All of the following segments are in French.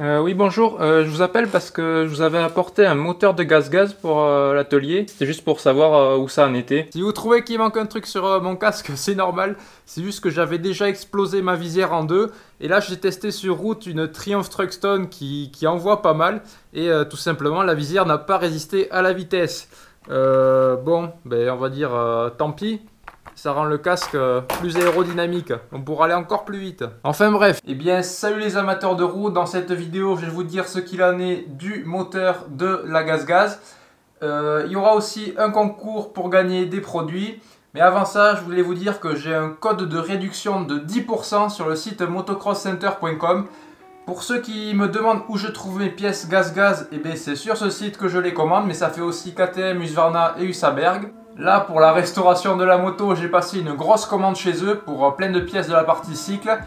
Oui, bonjour, je vous appelle parce que je vous avais apporté un moteur de gaz-gaz pour l'atelier. C'était juste pour savoir où ça en était. Si vous trouvez qu'il manque un truc sur mon casque, c'est normal. C'est juste que j'avais déjà explosé ma visière en deux. Et là, j'ai testé sur route une Triumph Truckstone qui envoie pas mal. Et tout simplement, la visière n'a pas résisté à la vitesse. Bon, ben, on va dire tant pis. Ça rend le casque plus aérodynamique, on pourra aller encore plus vite. Enfin bref, eh bien salut les amateurs de roues, dans cette vidéo je vais vous dire ce qu'il en est du moteur de la gaz-gaz. Il y aura aussi un concours pour gagner des produits, mais avant ça je voulais vous dire que j'ai un code de réduction de 10% sur le site motocrosscenter.com. Pour ceux qui me demandent où je trouve mes pièces gaz-gaz, eh bien c'est sur ce site que je les commande, mais ça fait aussi KTM, Husqvarna et Usaberg. Là, pour la restauration de la moto, j'ai passé une grosse commande chez eux pour plein de pièces de la partie cycle.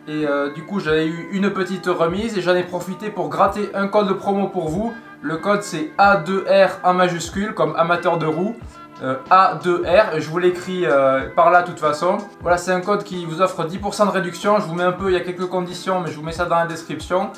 Et du coup, j'avais eu une petite remise et j'en ai profité pour gratter un code promo pour vous. Le code, c'est A2R en majuscule, comme amateur de roues. A2R, je vous l'écris par là de toute façon. Voilà, c'est un code qui vous offre 10% de réduction. Je vous mets un peu, il y a quelques conditions, mais je vous mets ça dans la description.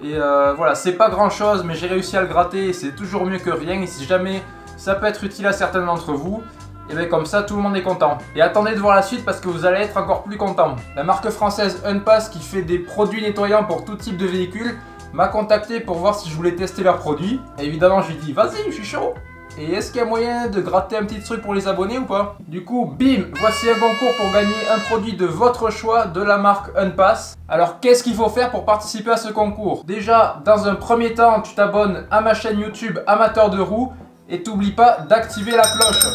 Et voilà, c'est pas grand chose, mais j'ai réussi à le gratter. C'est toujours mieux que rien. Et si jamais ça peut être utile à certains d'entre vous, et bien comme ça tout le monde est content. Et attendez de voir la suite parce que vous allez être encore plus content. La marque française Unpass, qui fait des produits nettoyants pour tout type de véhicule, m'a contacté pour voir si je voulais tester leurs produits. Et évidemment je lui ai dit vas-y, je suis chaud. Et est-ce qu'il y a moyen de gratter un petit truc pour les abonnés ou pas? Du coup, bim, voici un concours pour gagner un produit de votre choix de la marque Unpass. Alors qu'est-ce qu'il faut faire pour participer à ce concours? Déjà, dans un premier temps, tu t'abonnes à ma chaîne YouTube Amateur de roues. Et t'oublie pas d'activer la cloche.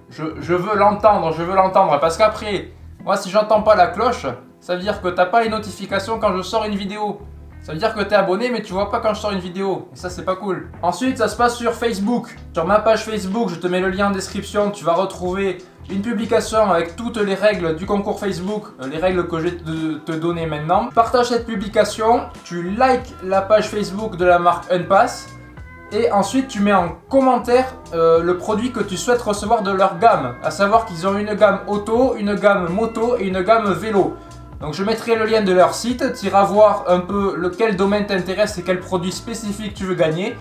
Je veux l'entendre parce qu'après, moi si j'entends pas la cloche, ça veut dire que t'as pas les notifications quand je sors une vidéo. Ça veut dire que t'es abonné mais tu vois pas quand je sors une vidéo. Et ça c'est pas cool. Ensuite ça se passe sur Facebook. Sur ma page Facebook, je te mets le lien en description, tu vas retrouver une publication avec toutes les règles du concours Facebook, les règles que je vais te donner maintenant. Partage cette publication, tu likes la page Facebook de la marque Unpass et ensuite tu mets en commentaire le produit que tu souhaites recevoir de leur gamme. À savoir qu'ils ont une gamme auto, une gamme moto et une gamme vélo. Donc je mettrai le lien de leur site, tu iras voir un peu lequel domaine t'intéresse et quel produit spécifique tu veux gagner.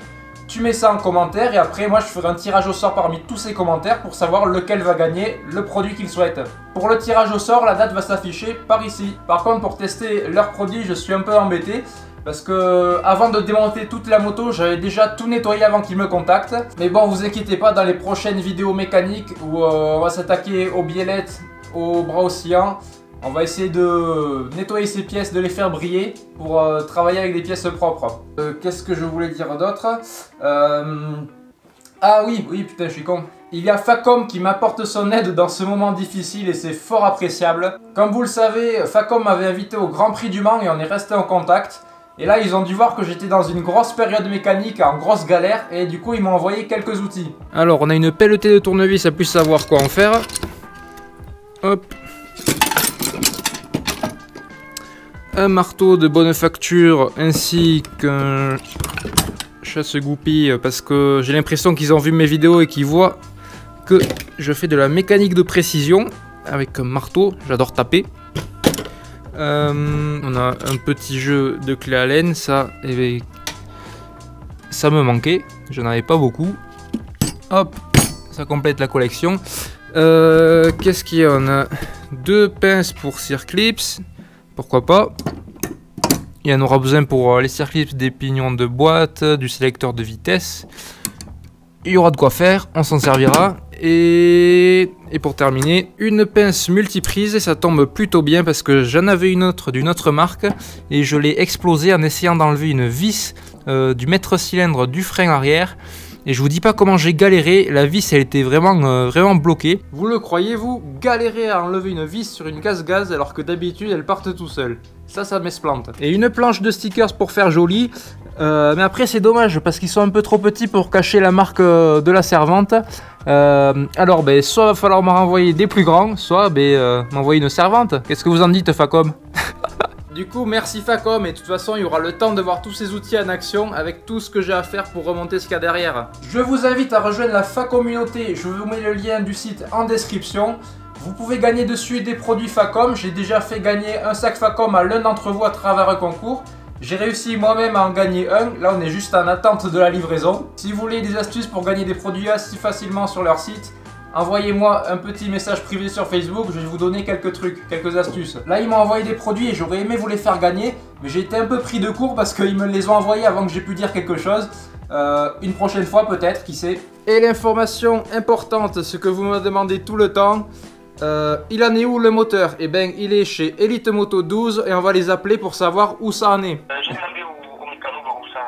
Tu mets ça en commentaire et après moi je ferai un tirage au sort parmi tous ces commentaires pour savoir lequel va gagner le produit qu'il souhaite. Pour le tirage au sort, la date va s'afficher par ici. Par contre pour tester leurs produits je suis un peu embêté parce que avant de démonter toute la moto j'avais déjà tout nettoyé avant qu'ils me contactent. Mais bon vous inquiétez pas, dans les prochaines vidéos mécaniques où on va s'attaquer aux biellettes, aux bras oscillants, on va essayer de nettoyer ces pièces, de les faire briller pour travailler avec des pièces propres. Qu'est-ce que je voulais dire d'autre? Ah oui, putain, je suis con. Il y a Facom qui m'apporte son aide dans ce moment difficile et c'est fort appréciable. Comme vous le savez, Facom m'avait invité au Grand Prix du Mans et on est resté en contact. Et là, ils ont dû voir que j'étais dans une grosse période mécanique, en grosse galère, et du coup, ils m'ont envoyé quelques outils. Alors, on a une pelletée de tournevis à plus savoir quoi en faire. Hop. Un marteau de bonne facture ainsi qu'un chasse-goupille parce que j'ai l'impression qu'ils ont vu mes vidéos et qu'ils voient que je fais de la mécanique de précision avec un marteau, j'adore taper. On a un petit jeu de clé à laine, ça me manquait, j'en avais pas beaucoup. Hop, ça complète la collection. Qu'est-ce qu'il y a? On a deux pinces pour circlips. Pourquoi pas. Il y en aura besoin pour les circlips, des pignons de boîte, du sélecteur de vitesse. Il y aura de quoi faire, on s'en servira. Et pour terminer, une pince multiprise, et ça tombe plutôt bien parce que j'en avais une autre d'une autre marque et je l'ai explosée en essayant d'enlever une vis du maître-cylindre du frein arrière. Et je vous dis pas comment j'ai galéré, la vis elle était vraiment bloquée. Vous le croyez-vous, galérer à enlever une vis sur une gaz-gaz alors que d'habitude elles partent tout seules. Ça m'esplante. Et une planche de stickers pour faire joli. Mais après c'est dommage parce qu'ils sont un peu trop petits pour cacher la marque de la servante. Alors ben, soit va falloir m'en renvoyer des plus grands, soit m'envoyer une servante. Qu'est-ce que vous en dites Facom? Du coup, merci Facom, et de toute façon, il y aura le temps de voir tous ces outils en action avec tout ce que j'ai à faire pour remonter ce qu'il y a derrière. Je vous invite à rejoindre la Facommunauté, je vous mets le lien du site en description. Vous pouvez gagner dessus des produits Facom. J'ai déjà fait gagner un sac Facom à l'un d'entre vous à travers un concours. J'ai réussi moi-même à en gagner un. Là, on est juste en attente de la livraison. Si vous voulez des astuces pour gagner des produits assez facilement sur leur site, envoyez-moi un petit message privé sur Facebook. Je vais vous donner quelques trucs, quelques astuces. Là, ils m'ont envoyé des produits et j'aurais aimé vous les faire gagner. Mais j'ai été un peu pris de court parce qu'ils me les ont envoyés avant que j'ai pu dire quelque chose. Une prochaine fois peut-être, qui sait. Et l'information importante, ce que vous me demandez tout le temps. Il en est où le moteur? Eh bien, il est chez Elite Moto 12 et on va les appeler pour savoir où ça en est. J'ai demandé au mécano voir où ça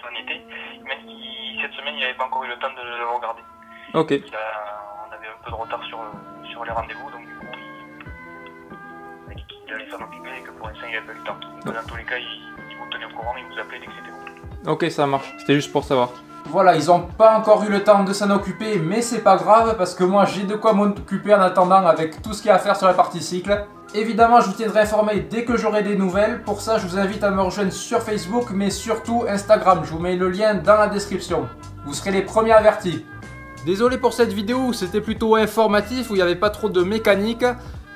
en était. Il m'a dit que cette semaine, il n'avait pas encore eu le temps de le regarder. Ok. On avait un peu de retard sur les rendez-vous, donc du coup, il m'a dit qu'il allait s'en occuper et que pour l'instant, il n'avait pas eu le temps. Donc, dans tous les cas, il vous tenait au courant, il vous appelait dès que c'était bon. Ok, ça marche. C'était juste pour savoir. Voilà, ils n'ont pas encore eu le temps de s'en occuper, mais c'est pas grave parce que moi j'ai de quoi m'occuper en attendant avec tout ce qu'il y a à faire sur la partie cycle. Évidemment, je vous tiendrai informé dès que j'aurai des nouvelles. Pour ça, je vous invite à me rejoindre sur Facebook, mais surtout Instagram. Je vous mets le lien dans la description. Vous serez les premiers avertis. Désolé pour cette vidéo où c'était plutôt informatif, où il n'y avait pas trop de mécanique.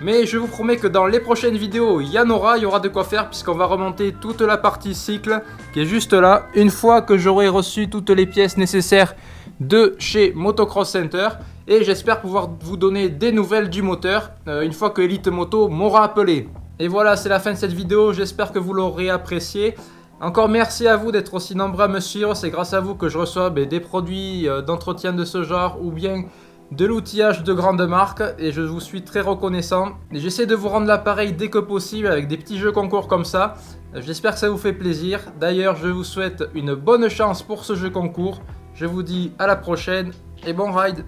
Mais je vous promets que dans les prochaines vidéos, il y aura de quoi faire puisqu'on va remonter toute la partie cycle qui est juste là. Une fois que j'aurai reçu toutes les pièces nécessaires de chez Motocross Center. Et j'espère pouvoir vous donner des nouvelles du moteur une fois que Elite Moto m'aura appelé. Et voilà, c'est la fin de cette vidéo. J'espère que vous l'aurez apprécié. Encore merci à vous d'être aussi nombreux à me suivre. C'est grâce à vous que je reçois des produits d'entretien de ce genre ou bien de l'outillage de grandes marques et je vous suis très reconnaissant. J'essaie de vous rendre l'appareil dès que possible avec des petits jeux concours comme ça. J'espère que ça vous fait plaisir. D'ailleurs, je vous souhaite une bonne chance pour ce jeu concours. Je vous dis à la prochaine et bon ride!